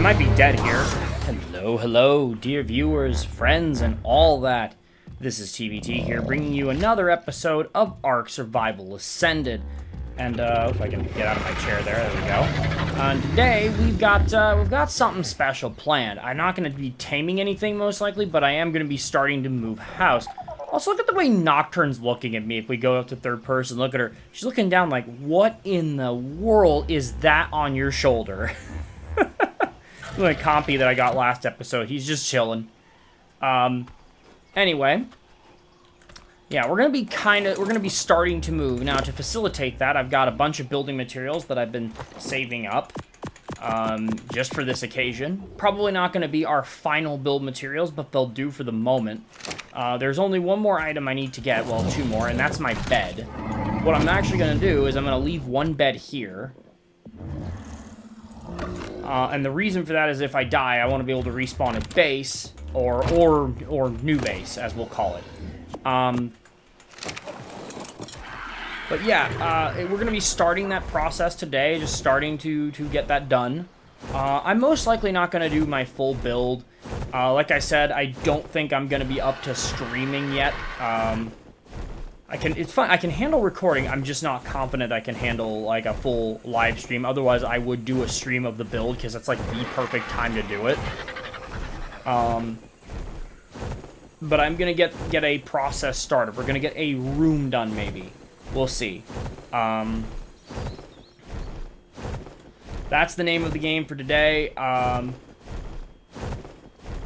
might be dead here. Hello, hello, dear viewers, friends, and all that. This is TBT here, bringing you another episode of ARK Survival Ascended. And if I can get out of my chair there we go. And today we've got something special planned. I'm not going to be taming anything most likely, but I am going to be starting to move house. Also, look at the way Nocturne's looking at me. If we go up to third person, look at her. She's looking down like, what in the world is that on your shoulder? Like Compy that I got last episode. He's just chilling. Anyway. Yeah, we're gonna be starting to move. Now, to facilitate that, I've got a bunch of building materials that I've been saving up. Just for this occasion. Probably not gonna be our final build materials, but they'll do for the moment. There's only one more item I need to get, well, two more, and that's my bed. What I'm actually gonna do is I'm gonna leave one bed here. And the reason for that is if I die, I want to be able to respawn at base, or new base, as we'll call it. But yeah, we're going to be starting that process today, just starting to get that done. I'm most likely not going to do my full build. Like I said, I don't think I'm going to be up to streaming yet. It's fun. I can handle recording. I'm just not confident I can handle like a full live stream. Otherwise, I would do a stream of the build because that's like the perfect time to do it. But I'm gonna get a process started. We're gonna get a room done, maybe. We'll see. That's the name of the game for today.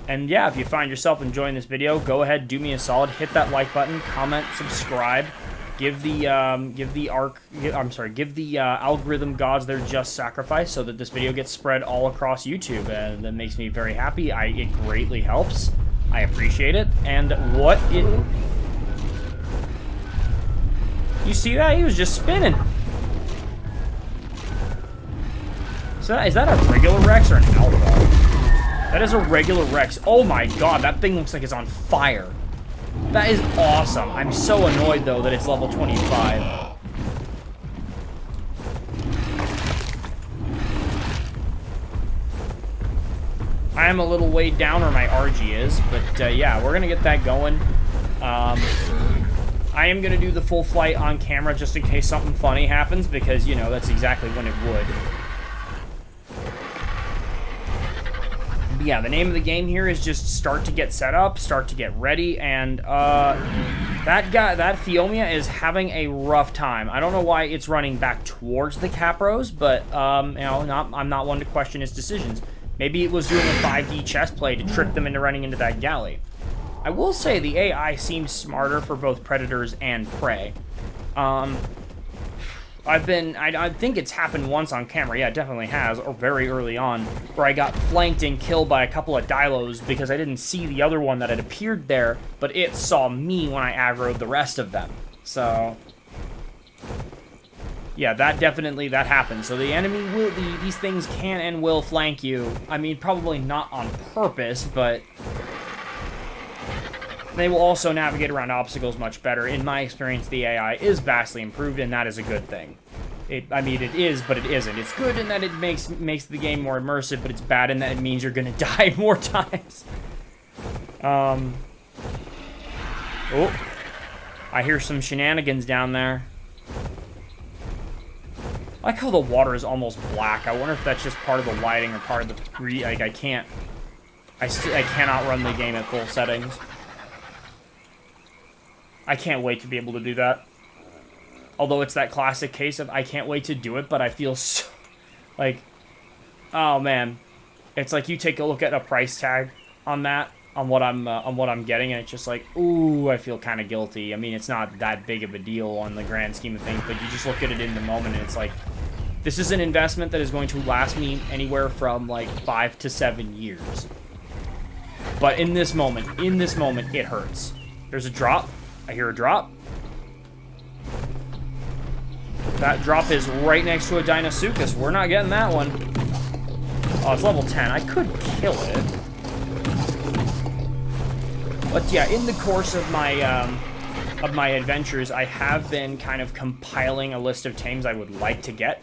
And yeah, if you find yourself enjoying this video, go ahead, do me a solid, hit that like button, comment, subscribe, give the algorithm gods their just sacrifice so that this video gets spread all across YouTube, and that makes me very happy. It greatly helps. I appreciate it. And you see that? He was just spinning. So is that a regular Rex or an alpha? That is a regular Rex. Oh my god, that thing looks like it's on fire. That is awesome. I'm so annoyed, though, that it's level 25. I am a little weighed down where my Argy is, but yeah, we're going to get that going. I am going to do the full flight on camera just in case something funny happens, because, you know, that's exactly when it would. Yeah, the name of the game here is just start to get set up, start to get ready, and that Theomia is having a rough time. I don't know why it's running back towards the Capros, but you know, I'm not one to question his decisions. Maybe it was doing a 5D chess play to trick them into running into that galley. I will say the AI seems smarter for both predators and prey. I think it's happened once on camera. Yeah, it definitely has, or very early on, where I got flanked and killed by a couple of Dilos because I didn't see the other one that had appeared there, but it saw me when I aggroed the rest of them. So, yeah, that happens. So the enemy these things can and will flank you. I mean, probably not on purpose, but they will also navigate around obstacles much better. In my experience, the AI is vastly improved, and that is a good thing. I mean, it is, but it isn't. It's good in that it makes the game more immersive, but it's bad in that it means you're going to die more times. Oh, I hear some shenanigans down there. I like how the water is almost black. I wonder if that's just part of the lighting or part of the like, I cannot run the game at full settings. I can't wait to be able to do that. Although it's that classic case of I can't wait to do it, but I feel so, like, oh man, it's like you take a look at a price tag on that, on what I'm getting, and it's just like, ooh, I feel kind of guilty. I mean, it's not that big of a deal on the grand scheme of things, but you just look at it in the moment, and it's like, this is an investment that is going to last me anywhere from like 5 to 7 years. But in this moment, it hurts. There's a drop. I hear a drop. That drop is right next to a Deinosuchus. We're not getting that one. Oh, it's level 10. I could kill it. But yeah, in the course of my adventures, I have been kind of compiling a list of tames I would like to get.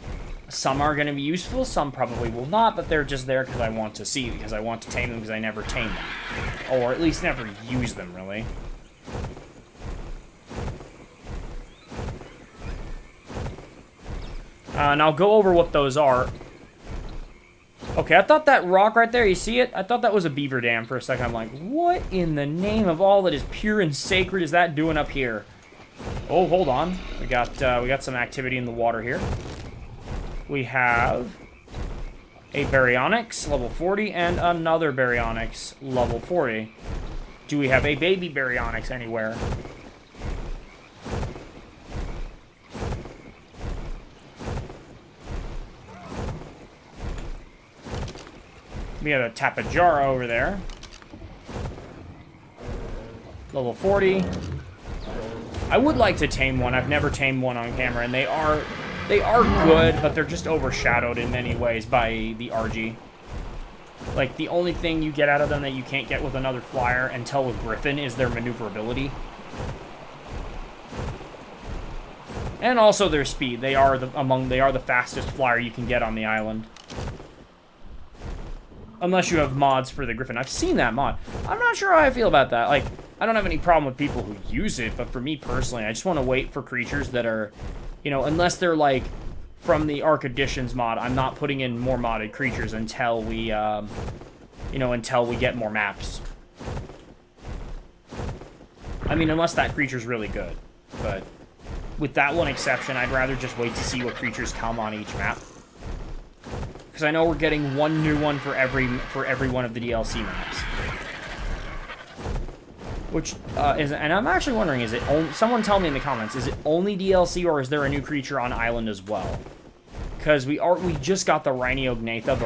Some are going to be useful, some probably will not, but they're just there because I want to see, because I want to tame them, because I never tame them. Or at least never use them, really. And I'll go over what those are. Okay, I thought that rock right there, you see it? I thought that was a beaver dam for a second. I'm like, what in the name of all that is pure and sacred is that doing up here? Oh, hold on. We got some activity in the water here. We have a baryonyx, level 40, and another baryonyx, level 40. Do we have a baby baryonyx anywhere? We have a Tapejara over there. Level 40. I would like to tame one. I've never tamed one on camera, and they are good, but they're just overshadowed in many ways by the Argy. Like, the only thing you get out of them that you can't get with another flyer until with Griffin is their maneuverability. And also their speed. They are the fastest flyer you can get on the island. Unless you have mods for the Griffin. I've seen that mod. I'm not sure how I feel about that. Like, I don't have any problem with people who use it, but for me personally, I just want to wait for creatures that are, you know, unless they're like from the ARK Editions mod, I'm not putting in more modded creatures until we, you know, until we get more maps. I mean, unless that creature's really good. But with that one exception, I'd rather just wait to see what creatures come on each map. Because I know we're getting one new one for every one of the DLC maps. Which is, and I'm actually wondering, is it only, someone tell me in the comments, is it only DLC or is there a new creature on island as well? Because we just got the Rhyniognatha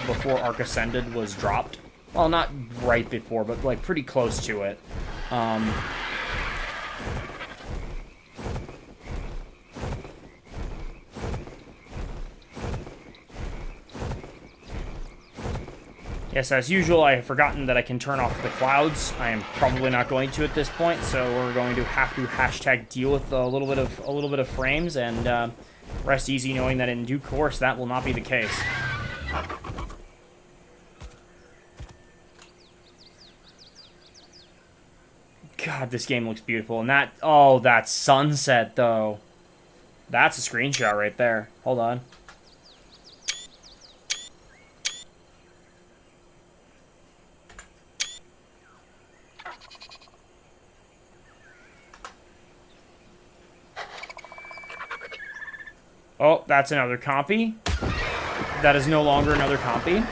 before ARK Ascended was dropped. Well, not right before, but like pretty close to it. Yes, as usual, I have forgotten that I can turn off the clouds. I am probably not going to at this point, so we're going to have to hashtag deal with a little bit of frames and rest easy knowing that in due course that will not be the case. God, this game looks beautiful, and that sunset though. That's a screenshot right there. Hold on. Oh, that's another Compy. That is no longer another Compy.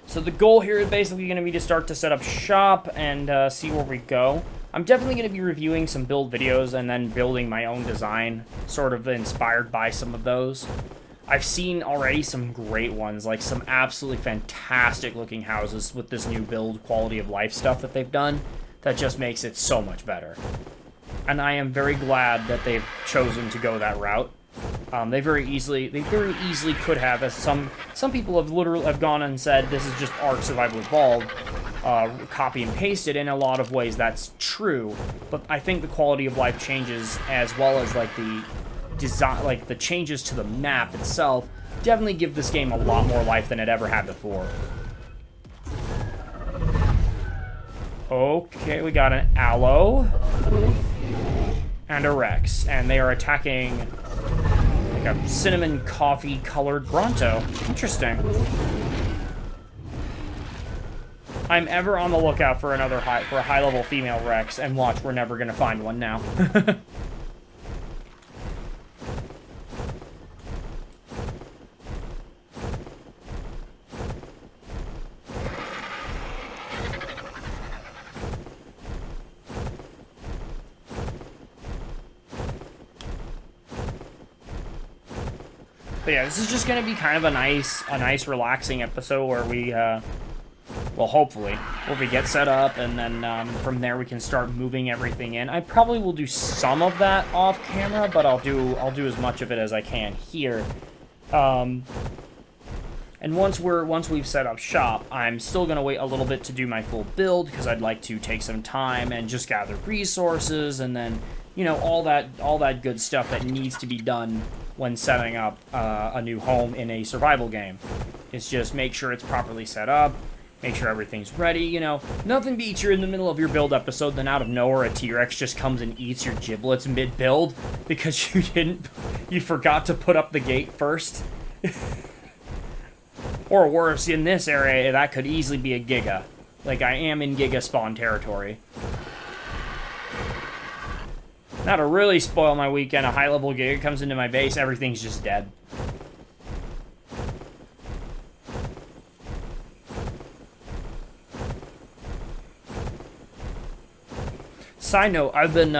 So the goal here is basically going to be to start to set up shop and see where we go. I'm definitely going to be reviewing some build videos and then building my own design, sort of inspired by some of those. I've seen already some great ones, like some absolutely fantastic looking houses with this new build quality of life stuff that they've done that just makes it so much better. And I am very glad that they've chosen to go that route. They very easily could have, as some people have literally gone and said this is just ARK Survival Evolved, copy and pasted. In a lot of ways that's true, but I think the quality of life changes as well as like the design, like the changes to the map itself, definitely give this game a lot more life than it ever had before. Okay, we got an Aloe and a Rex, and they are attacking like a cinnamon coffee colored Bronto. Interesting. I'm ever on the lookout for a high level female Rex, and watch, we're never gonna find one now. But yeah, this is just going to be kind of a nice relaxing episode where we, well, hopefully, where we get set up, and then from there we can start moving everything in. I probably will do some of that off camera, but I'll do as much of it as I can here. And And once we've set up shop, I'm still gonna wait a little bit to do my full build because I'd like to take some time and just gather resources and then, you know, all that good stuff that needs to be done when setting up a new home in a survival game. It's just make sure it's properly set up, make sure everything's ready, you know. Nothing beats you're in the middle of your build episode, then out of nowhere a T-Rex just comes and eats your giblets mid-build because you forgot to put up the gate first. Or worse, in this area, that could easily be a Giga. Like, I am in Giga spawn territory. Now to really spoil my weekend, a high-level Giga comes into my base, everything's just dead. Side note, I've been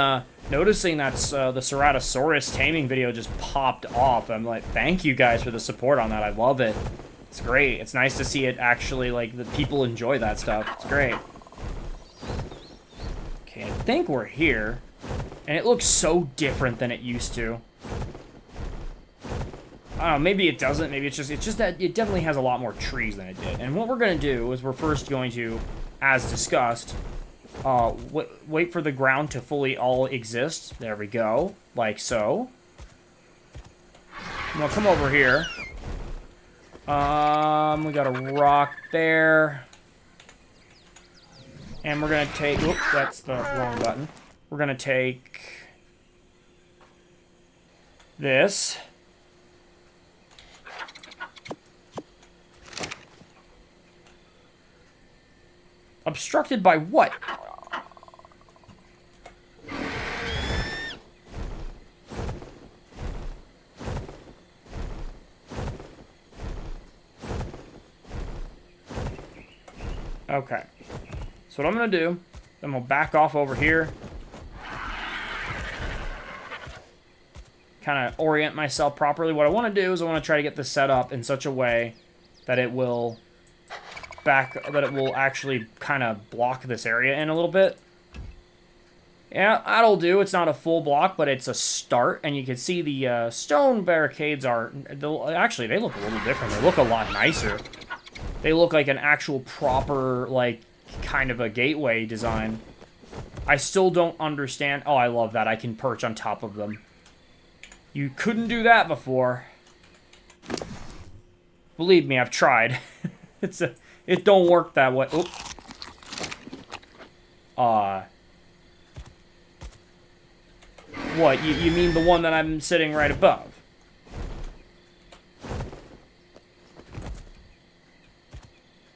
noticing that the Ceratosaurus taming video just popped off. I'm like, thank you guys for the support on that. I love it. It's great. It's nice to see it actually, like, the people enjoy that stuff. It's great. Okay, I think we're here. And it looks so different than it used to. I don't know, maybe it doesn't. Maybe it's just that it definitely has a lot more trees than it did. And what we're going to do is we're first going to, as discussed, wait for the ground to fully all exist. There we go. Like so. Now come over here. We got a rock there. And we're going to take... Whoops, that's the wrong button. We're going to take... this. Obstructed by what? Okay. So what I'm going to do, I'm going to back off over here. Kind of orient myself properly. What I want to do is I want to try to get this set up in such a way that it will actually kind of block this area in a little bit. Yeah, that'll do. It's not a full block, but it's a start. And you can see the stone barricades are... Actually, they look a little different. They look a lot nicer. They look like an actual proper, like, kind of a gateway design. I still don't understand... Oh, I love that. I can perch on top of them. You couldn't do that before. Believe me, I've tried. It don't work that way. Oop. What? You mean the one that I'm sitting right above?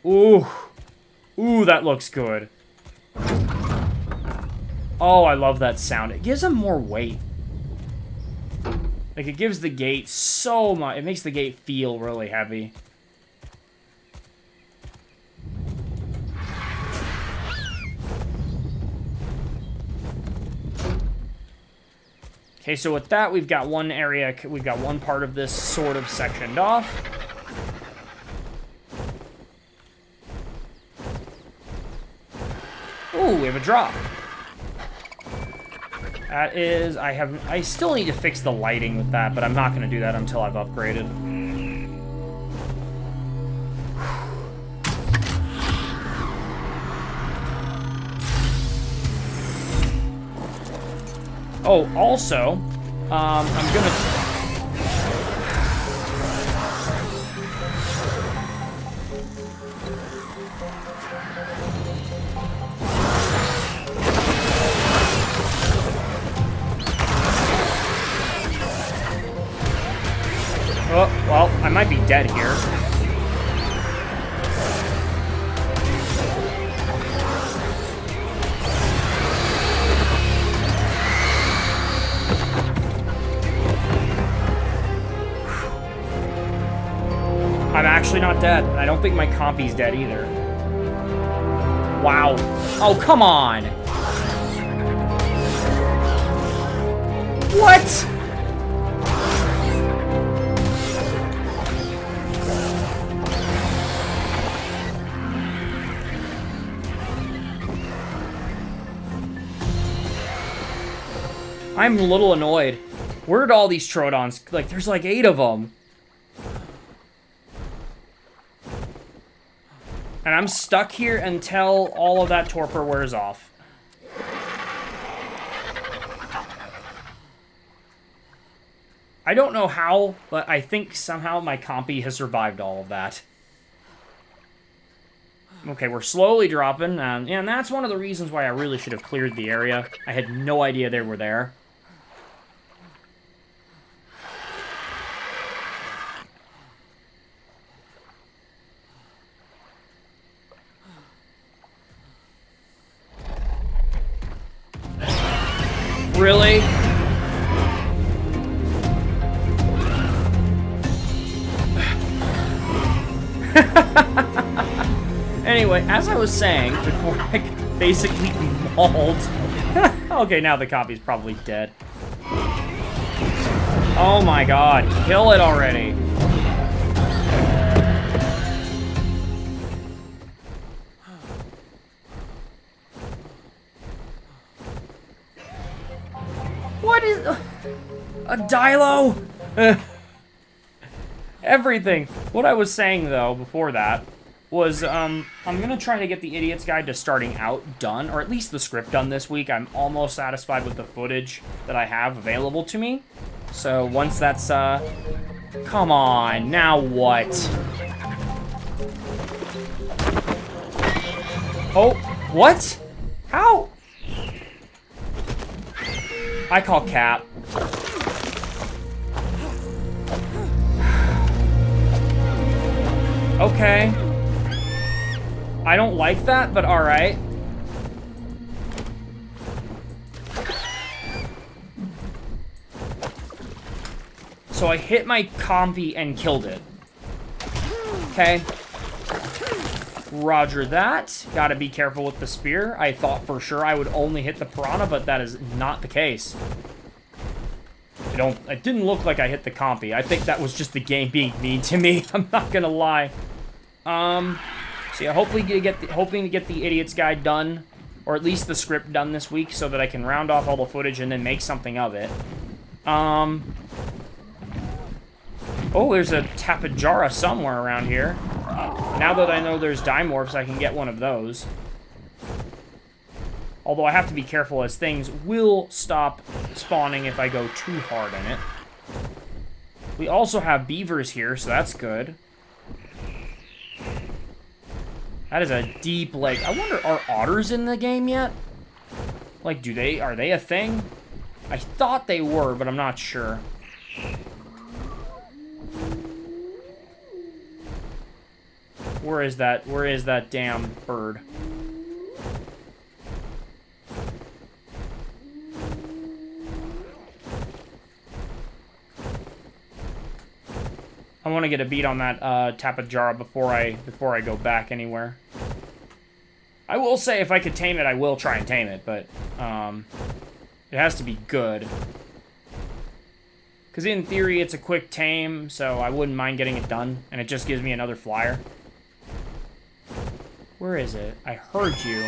Ooh. Ooh, that looks good. Oh, I love that sound. It gives them more weight. Like, it gives the gate so much... It makes the gate feel really heavy. Okay, so with that, we've got one area... We've got one part of this sort of sectioned off. Ooh, we have a drop. That is, I still need to fix the lighting with that, but I'm not going to do that until I've upgraded. Oh, also, I'm going to... Oh, well, I might be dead here. I'm actually not dead. I don't think my Compy's dead either. Wow. Oh, come on! What? I'm a little annoyed. Where'd all these Pteranodons... Like, there's like 8 of them. And I'm stuck here until all of that torpor wears off. I don't know how, but I think somehow my Compy has survived all of that. Okay, we're slowly dropping, and that's one of the reasons why I really should have cleared the area. I had no idea they were there. Really? Anyway, as I was saying, before I basically mauled... Okay, now the copy's probably dead. Oh my god, kill it already. What is... a Dilo? Everything. What I was saying, though, before that, was, I'm gonna try to get the Idiot's Guide to Starting Out done, or at least the script done this week. I'm almost satisfied with the footage that I have available to me. So, once that's, come on, now what? Oh, what? How? I call cap. Okay. I don't like that, but alright. So I hit my Compy and killed it. Okay. Roger that. Gotta be careful with the spear. I thought for sure I would only hit the piranha, but that is not the case. It didn't look like I hit the Compy. I think that was just the game being mean to me. I'm not gonna lie. So yeah, hoping to get the Idiot's Guide done, or at least the script done this week, so that I can round off all the footage and then make something of it. Oh, there's a Tapejara somewhere around here. Now that I know there's Dimorphs, I can get one of those. Although I have to be careful, as things will stop spawning if I go too hard in it. We also have beavers here, so that's good. That is a deep lake. I wonder, are otters in the game yet? Like, are they a thing? I thought they were, but I'm not sure. Where is that damn bird? I want to get a beat on that Tapejara before I go back anywhere. I will say, if I could tame it, I will try and tame it, but it has to be good. Because in theory, it's a quick tame, so I wouldn't mind getting it done, and it just gives me another flyer. Where is it? I heard you.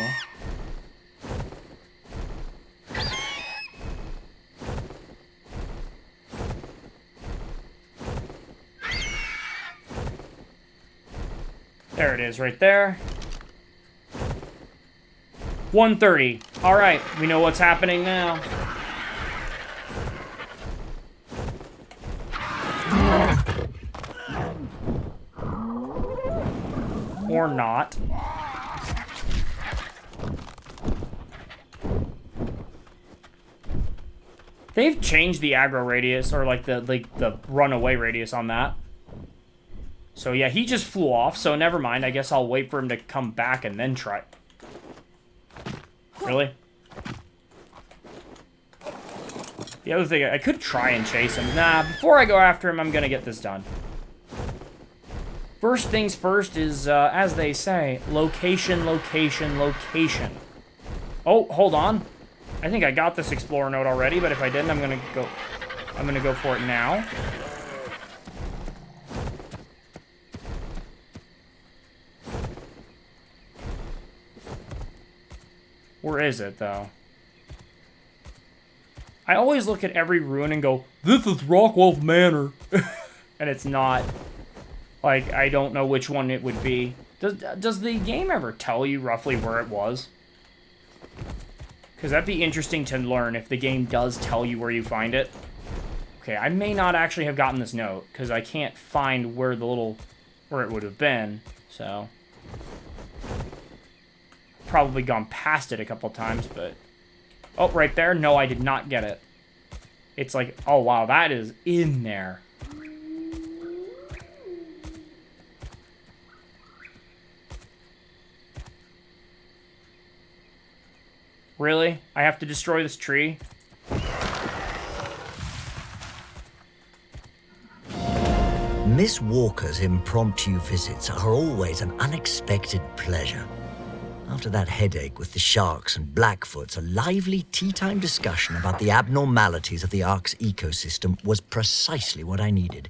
There it is, right there. 130. All right, we know what's happening now. Or not. They've changed the aggro radius, or like the runaway radius on that. So yeah, he just flew off, so never mind. I guess I'll wait for him to come back and then try. Really? The other thing, I could try and chase him. Nah, before I go after him, I'm gonna get this done. First things first is, as they say, location, location, location. Oh, hold on. I think I got this Explorer node already, but if I didn't, I'm gonna go for it now. Where is it, though? I always look at every ruin and go, this is Rockwolf Manor. And it's not. Like, I don't know which one it would be. Does the game ever tell you roughly where it was? Because that'd be interesting to learn if the game does tell you where you find it. Okay, I may not actually have gotten this note, because I can't find where where it would have been, so... Probably gone past it a couple times, but... Oh, right there? No, I did not get it. It's like, oh wow, that is in there. Really? I have to destroy this tree? Miss Walker's impromptu visits are always an unexpected pleasure. After that headache with the sharks and Blackfoots, a lively tea-time discussion about the abnormalities of the ARK's ecosystem was precisely what I needed.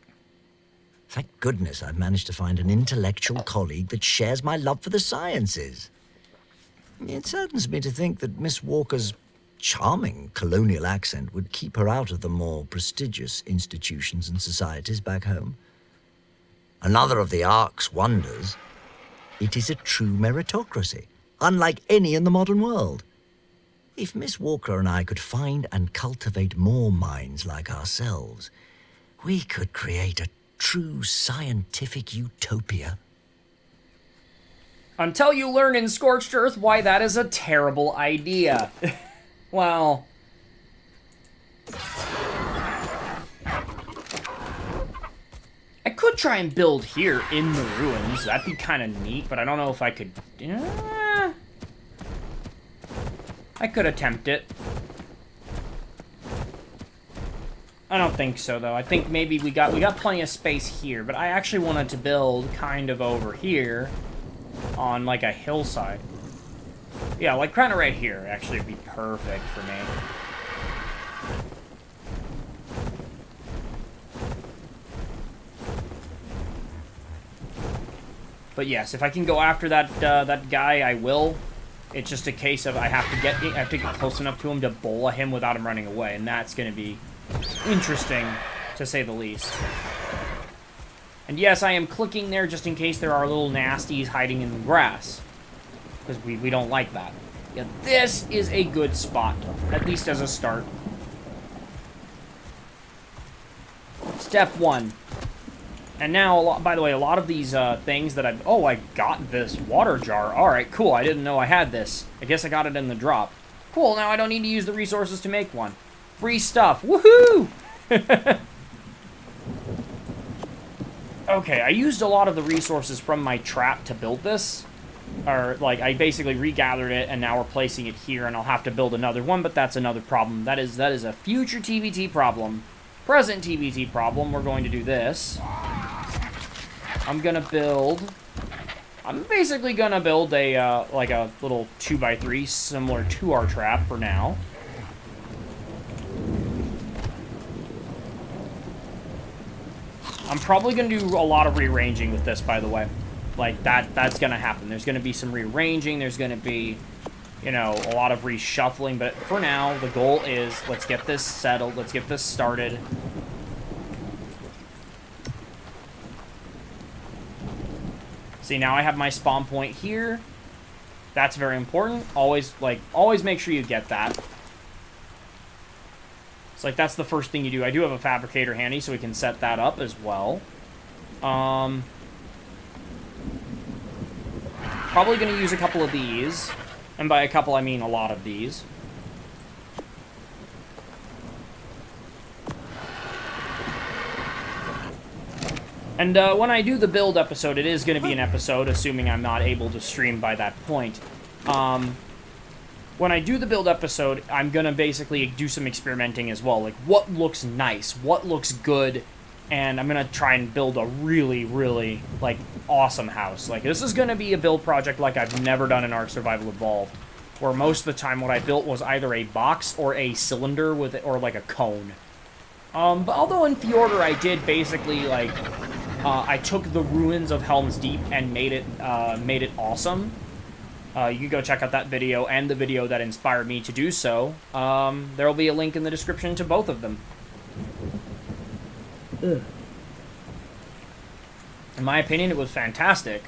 Thank goodness I've managed to find an intellectual colleague that shares my love for the sciences. It saddens me to think that Miss Walker's charming colonial accent would keep her out of the more prestigious institutions and societies back home. Another of the ARK's wonders, it is a true meritocracy, unlike any in the modern world. If Miss Walker and I could find and cultivate more minds like ourselves, we could create a true scientific utopia. Until you learn in Scorched Earth why that is a terrible idea. Well... I could try and build here in the ruins. That'd be kind of neat, but I don't know if I could... I could attempt it. I don't think so, though. I think maybe we got plenty of space here, but I actually wanted to build kind of over here on, like, a hillside. Yeah, like, kind of right here, actually, would be perfect for me. But yes, if I can go after that guy, I will. It's just a case of I have to get close enough to him to bola him without him running away, and that's going to be interesting, to say the least. And yes, I am clicking there just in case there are little nasties hiding in the grass, because we don't like that. Yeah, this is a good spot, at least as a start. Step 1. And now, by the way, a lot of these things that I've... Oh, I got this water jar. Alright, cool. I didn't know I had this. I guess I got it in the drop. Cool, now I don't need to use the resources to make one. Free stuff. Woohoo! Okay, I used a lot of the resources from my trap to build this. Or, like, I basically regathered it, and now we're placing it here, and I'll have to build another one, but that's another problem. That is a future TBT problem. Present TBT problem, we're going to do this. I'm basically gonna build a, like a little 2x3 similar to our trap for now. I'm probably gonna do a lot of rearranging with this, by the way. Like, that's gonna happen. There's gonna be some rearranging, there's gonna be, you know, a lot of reshuffling, but for now, the goal is, let's get this settled, let's get this started. See, now I have my spawn point here. That's very important. Always make sure you get that. It's like, that's the first thing you do. I do have a fabricator handy, so we can set that up as well. Probably going to use a couple of these. And by a couple, I mean a lot of these. And when I do the build episode, it is going to be an episode, assuming I'm not able to stream by that point. When I do the build episode, I'm going to basically do some experimenting as well. Like, what looks nice? What looks good? And I'm going to try and build a really, really, like, awesome house. Like, this is going to be a build project like I've never done in ARK Survival Evolved, where most of the time what I built was either a box or a cylinder with it, or, like, a cone. But although in Fjordur I did basically, like... I took the ruins of Helm's Deep and made it awesome. You can go check out that video and the video that inspired me to do so. There will be a link in the description to both of them. Ugh. In my opinion, it was fantastic.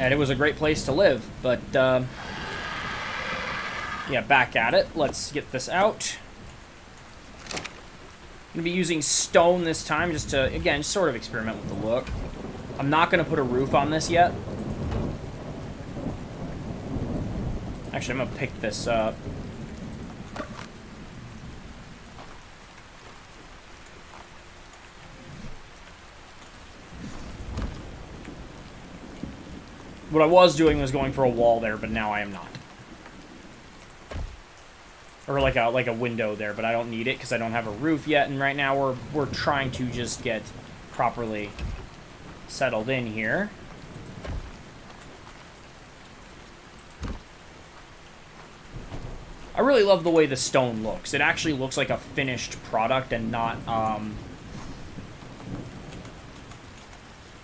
And it was a great place to live, but, yeah, back at it. Let's get this out. I'm going to be using stone this time just to, again, sort of experiment with the look. I'm not going to put a roof on this yet. Actually, I'm going to pick this up. What I was doing was going for a wall there, but now I am not. Or like a window there, but I don't need it because I don't have a roof yet, and right now we're trying to just get properly settled in here. I really love the way the stone looks. It actually looks like a finished product and not,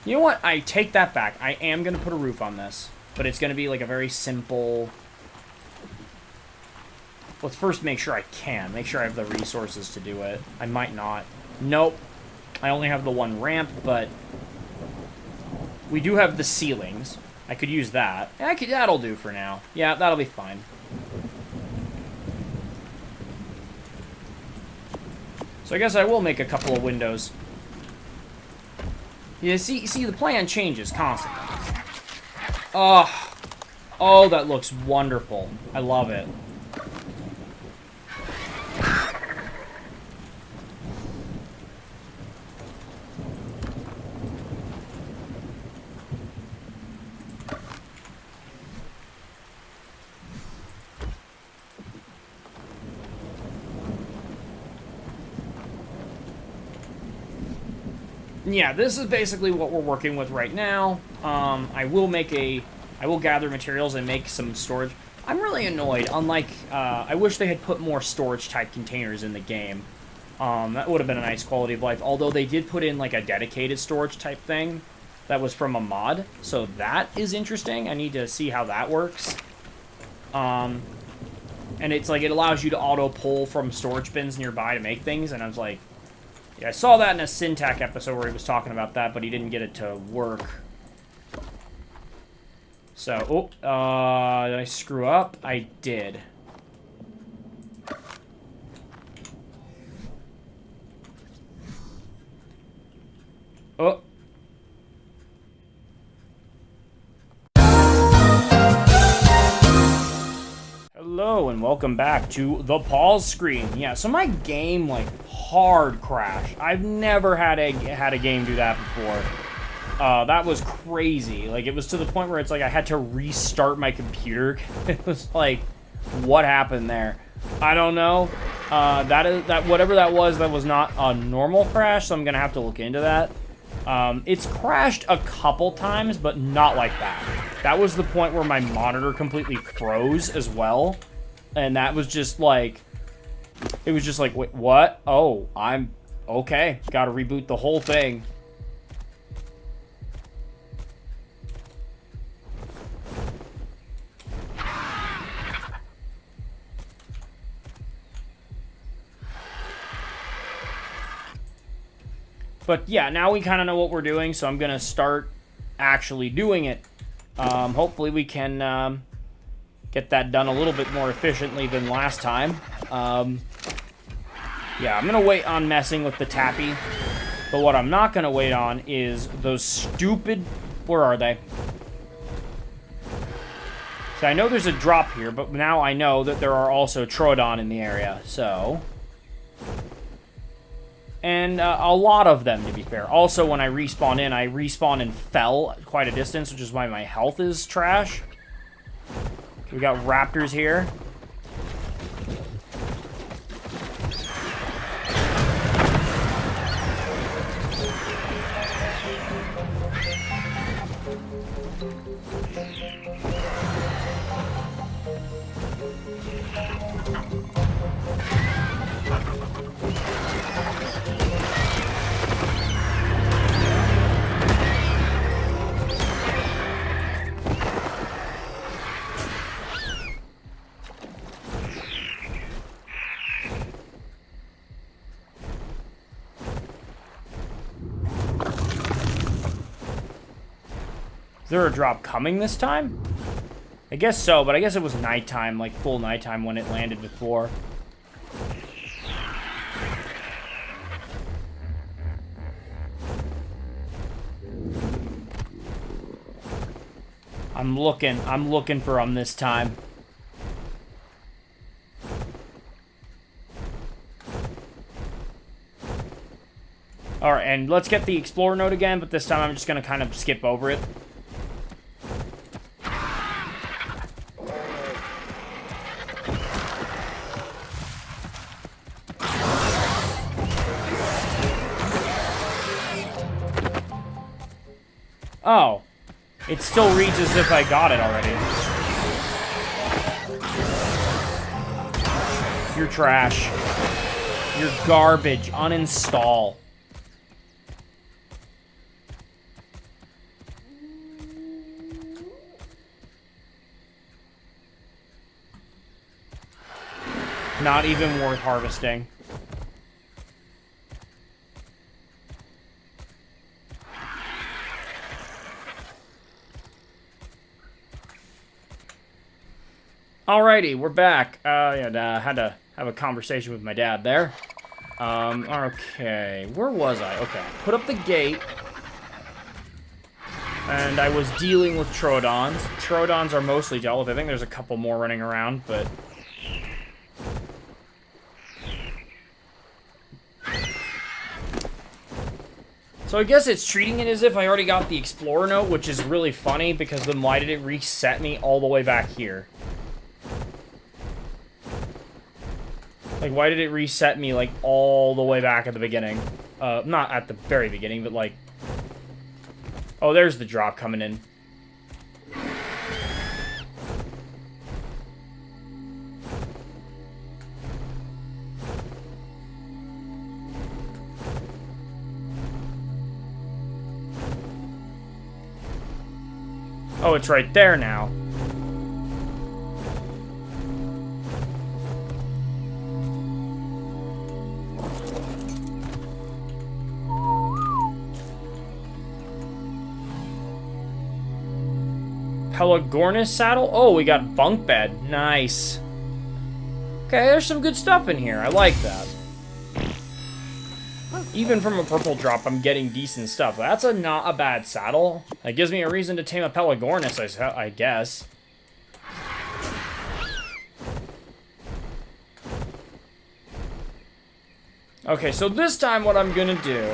You know what? I take that back. I am going to put a roof on this, but it's going to be like a very simple... Let's first make sure I can. Make sure I have the resources to do it. I might not. Nope. I only have the one ramp, but... We do have the ceilings. I could use that. That'll do for now. Yeah, that'll be fine. So I guess I will make a couple of windows. Yeah, see, the plan changes constantly. Oh, that looks wonderful. I love it. Yeah, this is basically what we're working with right now. I will gather materials and make some storage. I'm really annoyed. Unlike, I wish they had put more storage type containers in the game. That would have been a nice quality of life. Although they did put in like a dedicated storage type thing that was from a mod, so that is interesting. I need to see how that works. And it's like it allows you to auto pull from storage bins nearby to make things, and I was like. Yeah, I saw that in a Syntac episode where he was talking about that, but he didn't get it to work. So, did I screw up? I did. Oh. Hello, and welcome back to the pause screen. Yeah, so my game, like, hard crash. I've never had a game do that before. That was crazy. Like, it was to the point where it's like I had to restart my computer. It was like, what happened there? I don't know. Whatever that was not a normal crash, so I'm gonna have to look into that. It's crashed a couple times, but not like that. That was the point where my monitor completely froze as well. And that was just like... It was just like, wait, what? Oh, I'm... Okay, gotta reboot the whole thing. But yeah, now we kind of know what we're doing, so I'm gonna start actually doing it. Hopefully we can get that done a little bit more efficiently than last time. Yeah, I'm gonna wait on messing with the tappy, but what I'm not gonna wait on is those stupid... Where are they? So I know there's a drop here, but now I know that there are also Pteranodon in the area, so... And a lot of them, to be fair. Also, when I respawn and fell quite a distance, which is why my health is trash. We got raptors here. Is there a drop coming this time? I guess so, but I guess it was nighttime, like full nighttime when it landed before. I'm looking for them this time. Alright, and let's get the Explorer node again, but this time I'm just gonna kind of skip over it. Oh. It still reads as if I got it already. You're trash. You're garbage. Uninstall. Not even worth harvesting. Alrighty, we're back. Had to have a conversation with my dad there. Okay, where was I? Okay, put up the gate. And I was dealing with Pteranodons. Pteranodons are mostly dealt with. I think there's a couple more running around, but... So I guess it's treating it as if I already got the Explorer note, which is really funny, because then why did it reset me all the way back here? Like, why did it reset me, like, all the way back at the beginning? Not at the very beginning, but, like... Oh, there's the drop coming in. Oh, it's right there now. Pelagornis saddle? Oh, we got bunk bed. Nice. Okay, there's some good stuff in here. I like that. Even from a purple drop, I'm getting decent stuff. That's not a bad saddle. That gives me a reason to tame a Pelagornis, I guess. Okay, so this time what I'm gonna do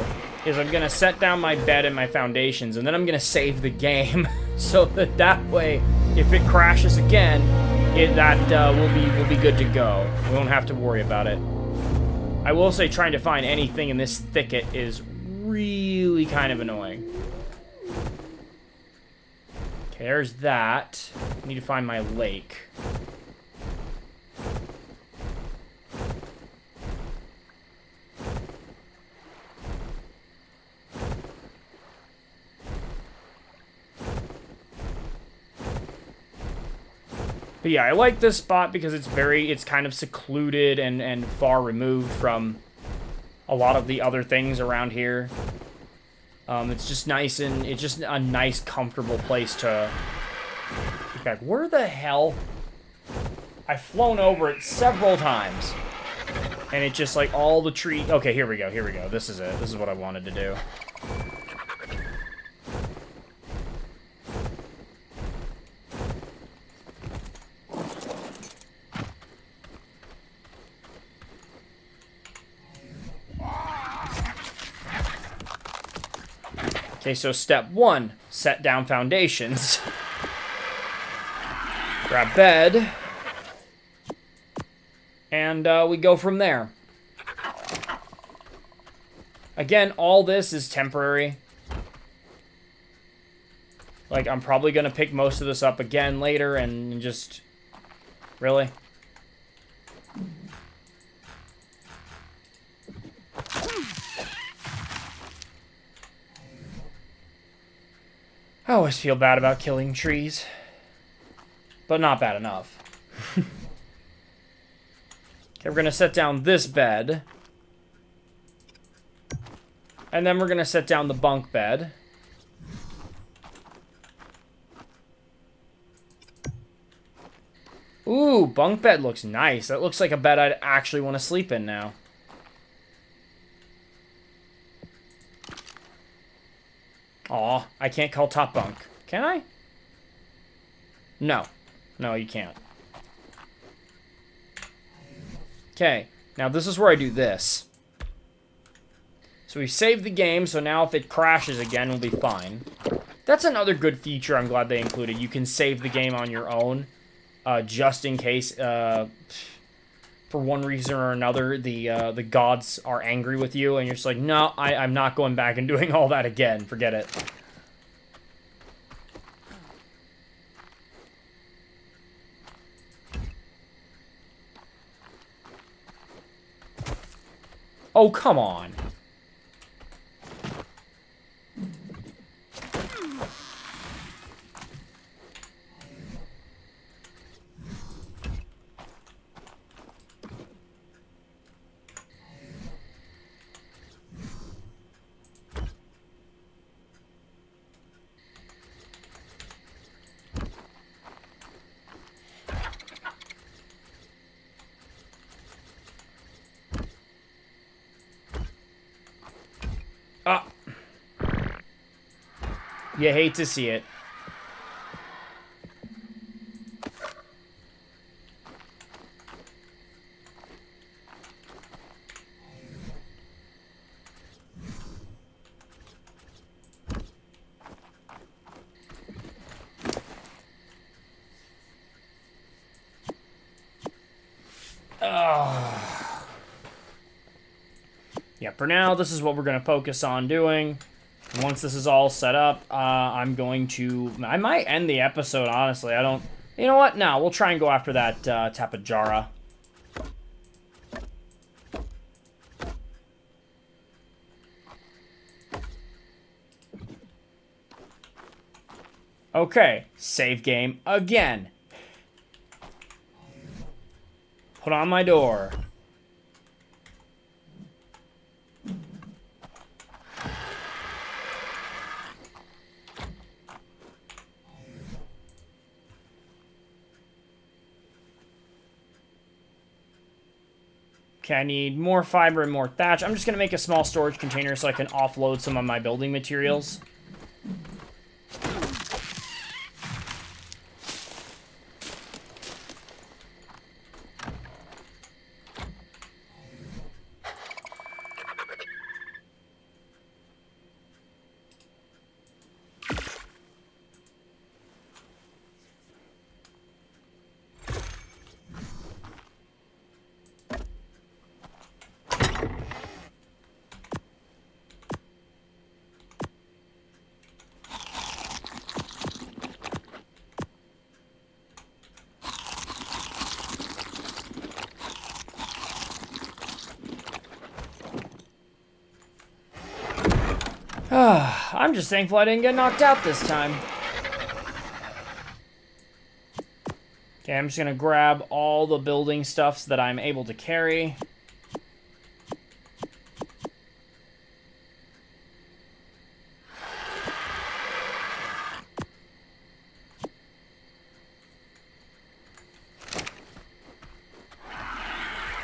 is I'm gonna set down my bed and my foundations, and then I'm gonna save the game, so that way, if it crashes again, will be good to go. We won't have to worry about it. I will say trying to find anything in this thicket is really kind of annoying. Okay, there's that. I need to find my lake. But yeah, I like this spot because it's kind of secluded and far removed from a lot of the other things around here. It's just nice and it's just a nice, comfortable place to get back. Where the hell? I've flown over it several times. And it just like all the tree. Okay, here we go, here we go. This is it. This is what I wanted to do. Okay, so step one, set down foundations. Grab bed. And we go from there. Again, all this is temporary. Like, I'm probably going to pick most of this up again later and just... Really? I always feel bad about killing trees. But not bad enough. Okay, we're going to set down this bed. And then we're going to set down the bunk bed. Ooh, bunk bed looks nice. That looks like a bed I'd actually want to sleep in now. Aw, I can't call top bunk. Can I? No. No, you can't. Okay, now this is where I do this. So we saved the game, so now if it crashes again, we'll be fine. That's another good feature I'm glad they included. You can save the game on your own, just in case, for one reason or another, the gods are angry with you, and you're just like, no, I'm not going back and doing all that again. Forget it. Oh, come on. Ah. You hate to see it. Yeah, for now, this is what we're going to focus on doing. And once this is all set up, I'm going to... I might end the episode, honestly. I don't... You know what? No, we'll try and go after that Tapejara. Okay, save game again. Put on my door. Okay, I need more fiber and more thatch. I'm just going to make a small storage container so I can offload some of my building materials. I'm just thankful I didn't get knocked out this time. Okay, I'm just gonna grab all the building stuffs that I'm able to carry.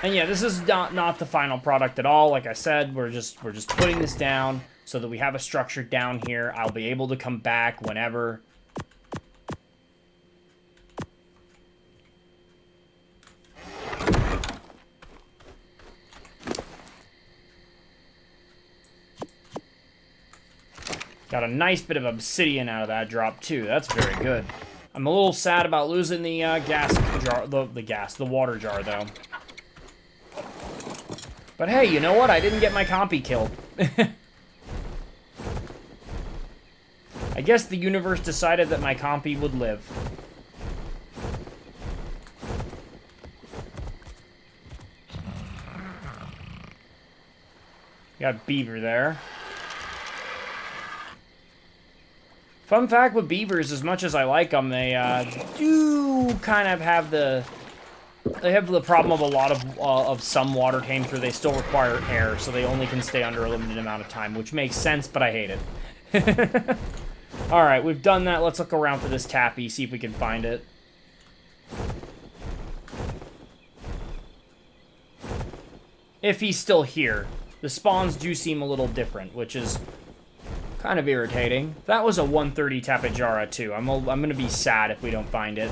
And yeah, this is not the final product at all. Like I said, we're just putting this down so that we have a structure down here. I'll be able to come back whenever. Got a nice bit of obsidian out of that drop too. That's very good. I'm a little sad about losing the gas jar, the water jar though. But hey, you know what? I didn't get my Compy killed. I guess the universe decided that my Compy would live. Got beaver there. Fun fact with beavers, as much as I like them, they do kind of have the... They have the problem of a lot of some water tames where they still require air, so they only can stay under a limited amount of time, which makes sense, but I hate it. Alright, we've done that. Let's look around for this tappy, see if we can find it. if he's still here. The spawns do seem a little different, which is kind of irritating. That was a 130 Tapejara, too. I'm going to be sad if we don't find it.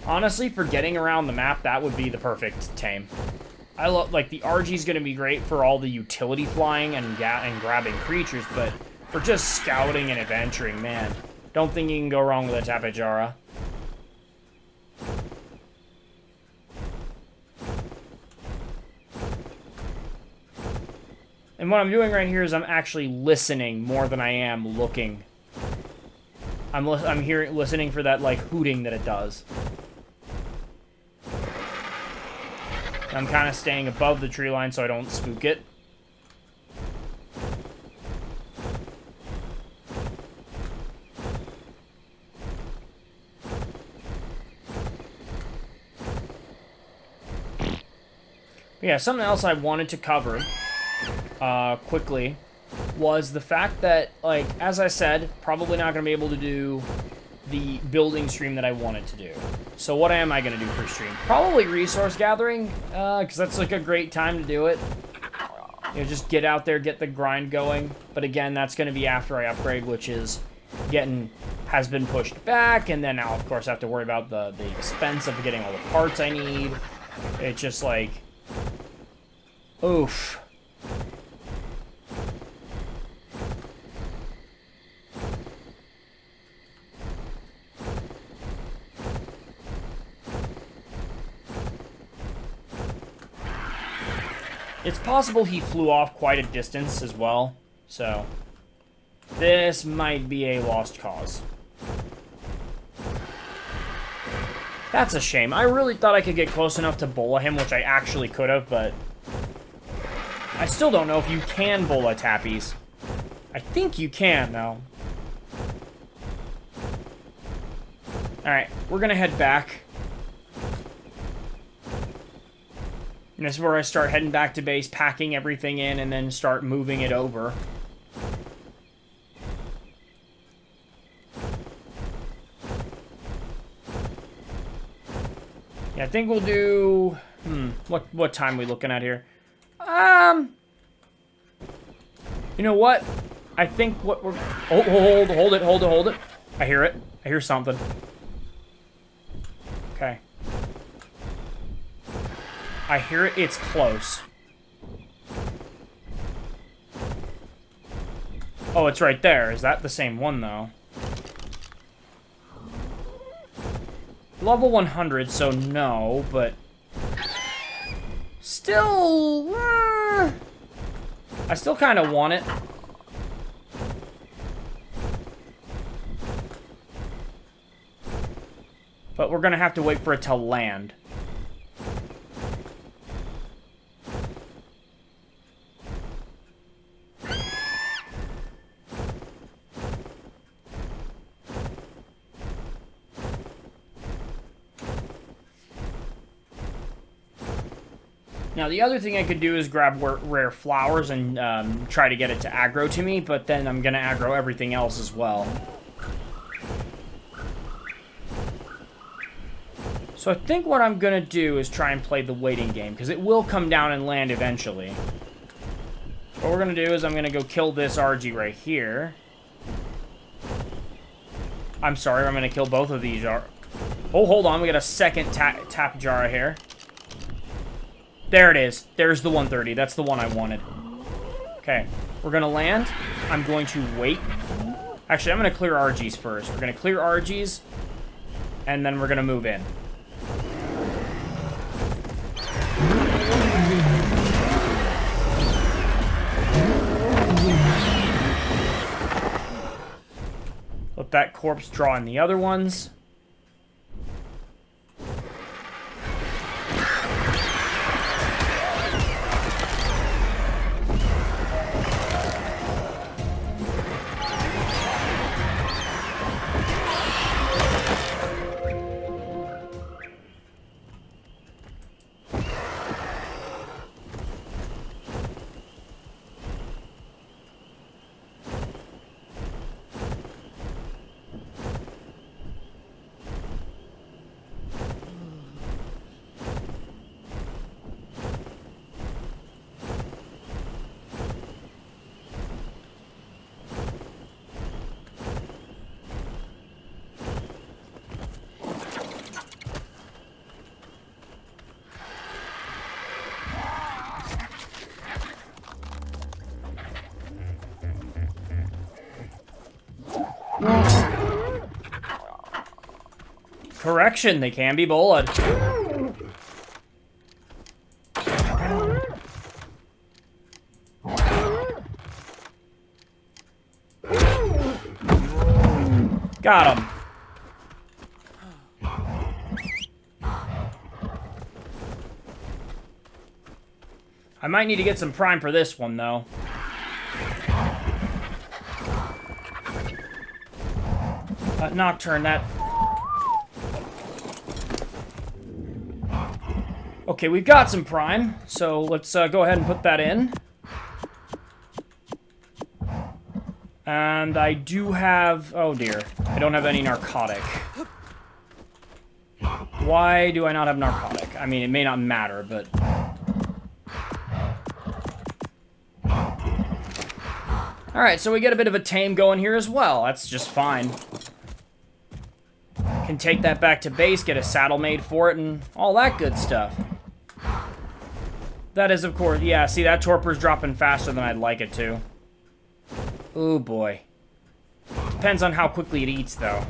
Honestly, for getting around the map, that would be the perfect tame. I love, like, the Argy's going to be great for all the utility flying and grabbing creatures, but for just scouting and adventuring, man, don't think you can go wrong with a Tapejara. And what I'm doing right here is I'm actually listening more than I am looking. I'm listening for that, like, hooting that it does. I'm kind of staying above the tree line so I don't spook it. But yeah, something else I wanted to cover quickly was the fact that, like, as I said, probably not going to be able to do the building stream that I wanted to do. So what am I going to do for stream? Probably resource gathering, because that's like a great time to do it. You know, just get out there, get the grind going. But again, that's going to be after I upgrade, which is has been pushed back, and then I'll of course have to worry about the expense of getting all the parts I need. It's just like, oof. It's possible he flew off quite a distance as well, so this might be a lost cause. That's a shame. I really thought I could get close enough to bola him, which I actually could have, but I still don't know if you can bola tappies. I think you can, though. Alright, we're gonna head back. And this is where I start heading back to base, packing everything in, and then start moving it over. Yeah, I think we'll do... What time are we looking at here? You know what? I think what we're... Oh, hold it. I hear it. I hear something. Okay. I hear it. It's close. Oh, it's right there. Is that the same one, though? Level 100, so no, but... Still... I still kind of want it. But we're gonna have to wait for it to land. Now, the other thing I could do is grab rare flowers and try to get it to aggro to me, but then I'm going to aggro everything else as well. So I think what I'm going to do is try and play the waiting game, because it will come down and land eventually. What we're going to do is I'm going to go kill this Argy right here. I'm sorry, I'm going to kill both of these. Oh, hold on, we got a second Tapejara here. There it is. There's the 130. That's the one I wanted. Okay. We're going to land. I'm going to wait. Actually, I'm going to clear Argy's first. We're going to clear Argy's, and then we're going to move in. Let that corpse draw in the other ones. Correction, they can be bullied. Got him. I might need to get some prime for this one, though. Nocturne, that... Okay, we've got some prime, so let's go ahead and put that in. And I do have... Oh, dear. I don't have any narcotic. Why do I not have narcotic? I mean, it may not matter, but... Alright, so we get a bit of a tame going here as well. That's just fine. Can take that back to base, get a saddle made for it, and all that good stuff. That is, of course... Yeah, see, that torpor's dropping faster than I'd like it to. Oh boy. Depends on how quickly it eats, though.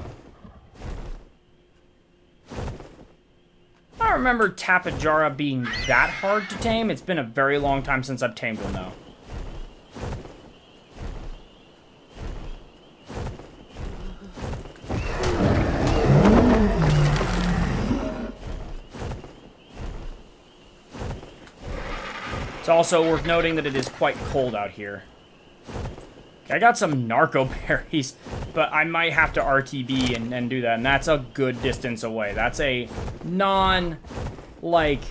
I don't remember Tapejara being that hard to tame. It's been a very long time since I've tamed one, though. It's also worth noting that it is quite cold out here. I got some narco berries, but I might have to RTB and do that, and that's a good distance away. That's a like...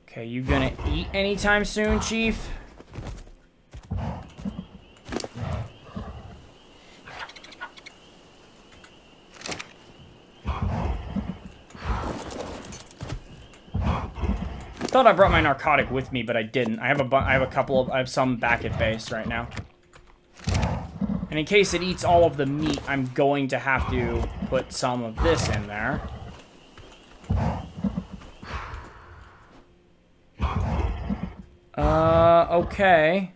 Okay, you gonna eat anytime soon, Chief? Thought I brought my narcotic with me, but I didn't. I have some back at base right now. And in case it eats all of the meat, I'm going to have to put some of this in there. Okay.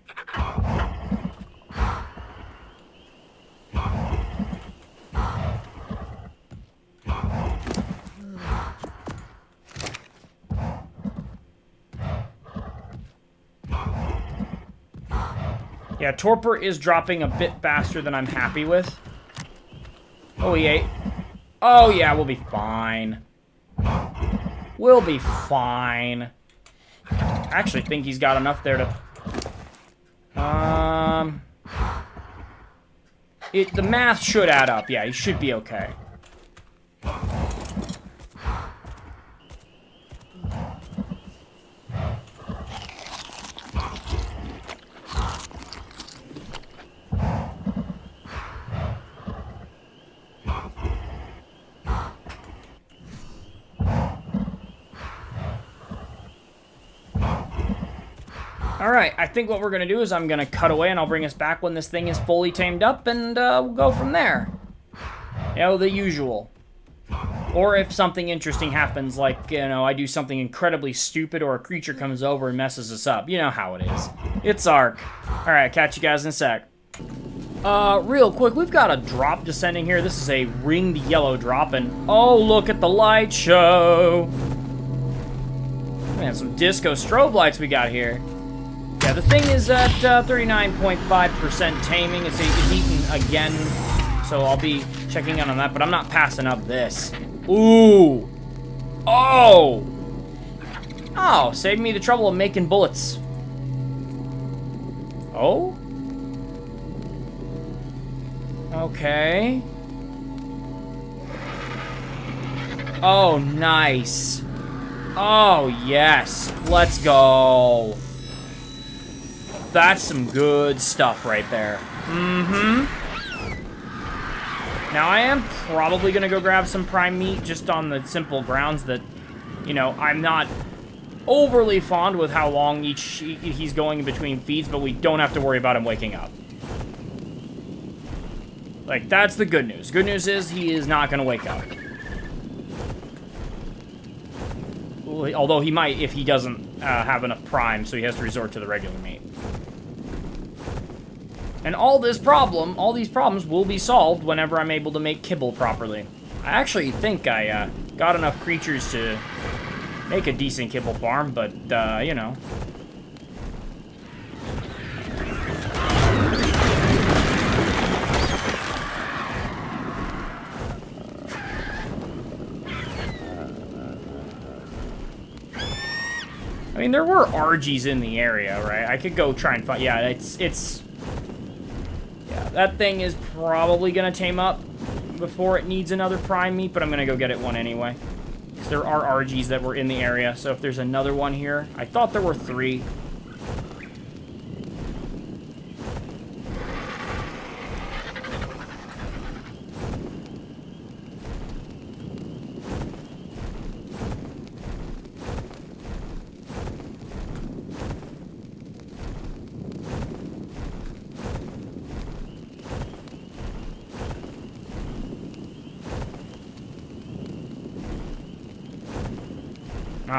Yeah, torpor is dropping a bit faster than I'm happy with. Oh, he ate. Oh, yeah, we'll be fine. We'll be fine. I actually think he's got enough there to... The math should add up. Yeah, he should be okay. Alright, I think what we're going to do is I'm going to cut away and I'll bring us back when this thing is fully tamed up and we'll go from there. You know, the usual. Or if something interesting happens, like, you know, I do something incredibly stupid or a creature comes over and messes us up. You know how it is. It's ARK. Alright, catch you guys in a sec. Real quick, we've got a drop descending here. This is a ringed yellow drop, and oh, look at the light show! Man, some disco strobe lights we got here. Yeah, the thing is at 39.5% taming. It's eaten again, so I'll be checking in on that, but I'm not passing up this. Ooh! Oh! Oh, saved me the trouble of making bullets. Oh? Okay. Oh, nice. Oh, yes. Let's go. That's some good stuff right there. Mm-hmm. Now, I am probably going to go grab some prime meat just on the simple grounds that, you know, I'm not overly fond with how long he's going in between feeds, but we don't have to worry about him waking up. Like, that's the good news. Good news is he is not going to wake up. Although he might if he doesn't have enough prime, so he has to resort to the regular meat. And all these problems will be solved whenever I'm able to make kibble properly. I actually think I got enough creatures to make a decent kibble farm, but, you know. I mean, there were Argies in the area, right? I could go try and find... Yeah, it's... Yeah, that thing is probably going to tame up before it needs another prime meat, but I'm going to go get it one anyway. Because there are Argies that were in the area, so if there's another one here... I thought there were 3.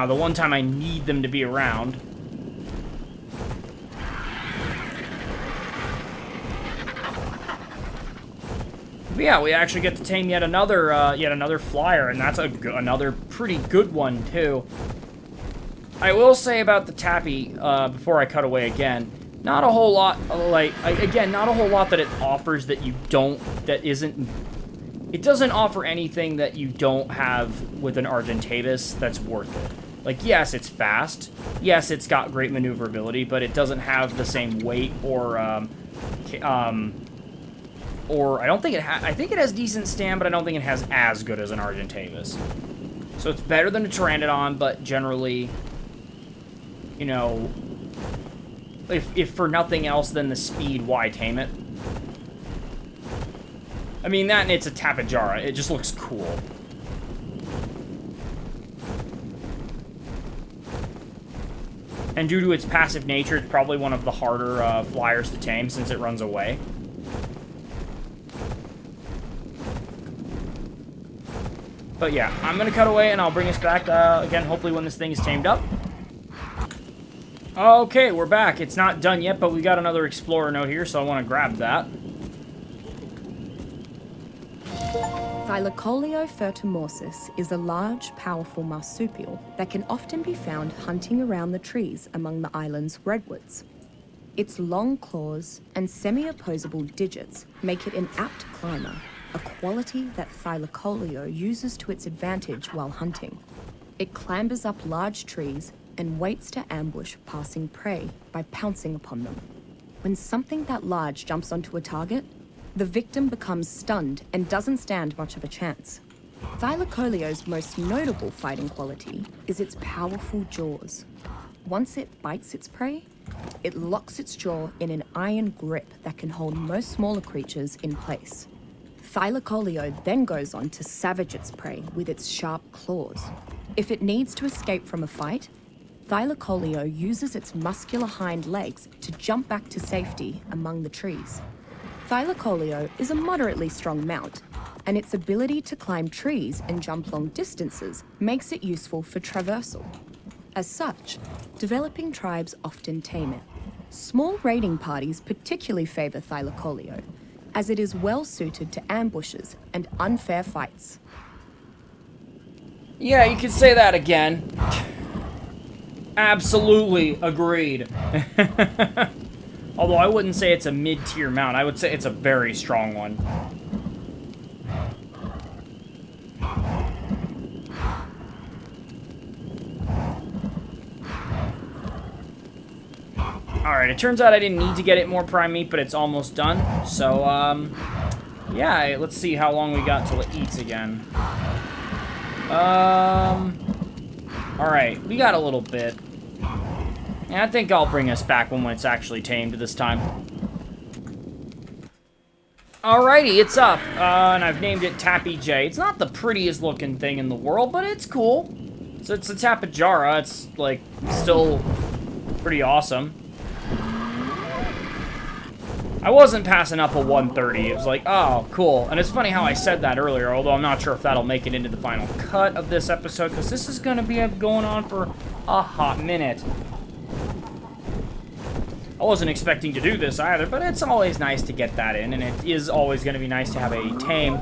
The one time I need them to be around. But yeah, we actually get to tame yet another flyer, and that's another pretty good one too. I will say about the tappy before I cut away again. Not a whole lot, not a whole lot that it offers that you don't, it doesn't offer anything that you don't have with an Argentavis that's worth it. Like, yes, it's fast. Yes, it's got great maneuverability, but it doesn't have the same weight or I don't think I think it has decent stam, but I don't think it has as good as an Argentavis. So it's better than a Pteranodon, but generally, you know, if for nothing else than the speed, why tame it? I mean, that and it's a Tapejara. It just looks cool. And due to its passive nature, it's probably one of the harder flyers to tame since it runs away. But yeah, I'm going to cut away and I'll bring us back again, hopefully when this thing is tamed up. Okay, we're back. It's not done yet, but we got another explorer note here, so I want to grab that. Thylacoleo fertimorsus is a large, powerful marsupial that can often be found hunting around the trees among the island's redwoods. Its long claws and semi-opposable digits make it an apt climber, a quality that Thylacoleo uses to its advantage while hunting. It clambers up large trees and waits to ambush passing prey by pouncing upon them. When something that large jumps onto a target, the victim becomes stunned and doesn't stand much of a chance. Thylacoleo's most notable fighting quality is its powerful jaws. Once it bites its prey, it locks its jaw in an iron grip that can hold most smaller creatures in place. Thylacoleo then goes on to savage its prey with its sharp claws. If it needs to escape from a fight, Thylacoleo uses its muscular hind legs to jump back to safety among the trees. Thylacoleo is a moderately strong mount, and its ability to climb trees and jump long distances makes it useful for traversal. As such, developing tribes often tame it. Small raiding parties particularly favor Thylacoleo, as it is well suited to ambushes and unfair fights. Yeah, you could say that again. Absolutely agreed. Although I wouldn't say it's a mid-tier mount. I would say it's a very strong one. Alright, it turns out I didn't need to get it more prime meat, but it's almost done. So, yeah, let's see how long we got till it eats again. Alright, we got a little bit. Yeah, I think I'll bring us back when it's actually tamed this time. Alrighty, it's up, and I've named it Tappy J. It's not the prettiest looking thing in the world, but it's cool. So it's a Tapejara. It's, like, still pretty awesome. I wasn't passing up a 130. It was like, oh, cool. And it's funny how I said that earlier, although I'm not sure if that'll make it into the final cut of this episode, because this is going to be going on for a hot minute. I wasn't expecting to do this either, but it's always nice to get that in, and it is always going to be nice to have a tame.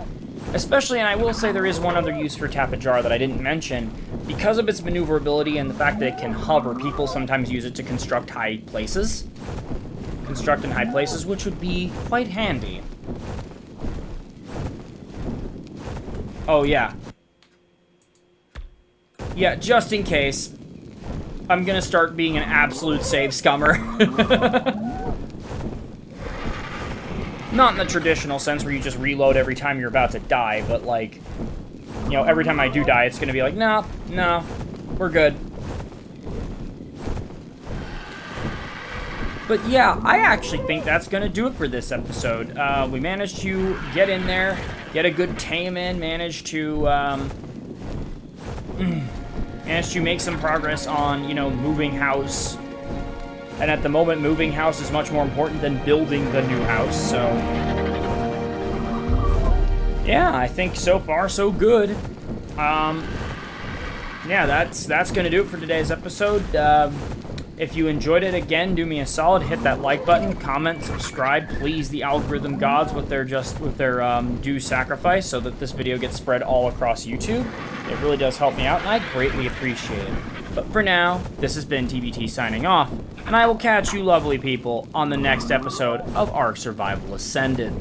Especially, and I will say there is one other use for Tapejara that I didn't mention. Because of its maneuverability and the fact that it can hover, people sometimes use it to construct high places. Construct in high places, which would be quite handy. Oh, yeah. Yeah, just in case, I'm gonna start being an absolute save scummer. Not in the traditional sense where you just reload every time you're about to die, but like, you know, every time I do die, it's gonna be like, no, we're good. But yeah, I actually think that's gonna do it for this episode. We managed to get in there, get a good tame in, managed to make some progress on, you know, moving house. And at the moment, moving house is much more important than building the new house, so... yeah, I think so far, so good. Yeah, that's gonna do it for today's episode. If you enjoyed it, again, do me a solid, hit that like button, comment, subscribe, please the algorithm gods with their due sacrifice so that this video gets spread all across YouTube. It really does help me out, and I greatly appreciate it. But for now, this has been TBT signing off, and I will catch you lovely people on the next episode of ARK Survival Ascended.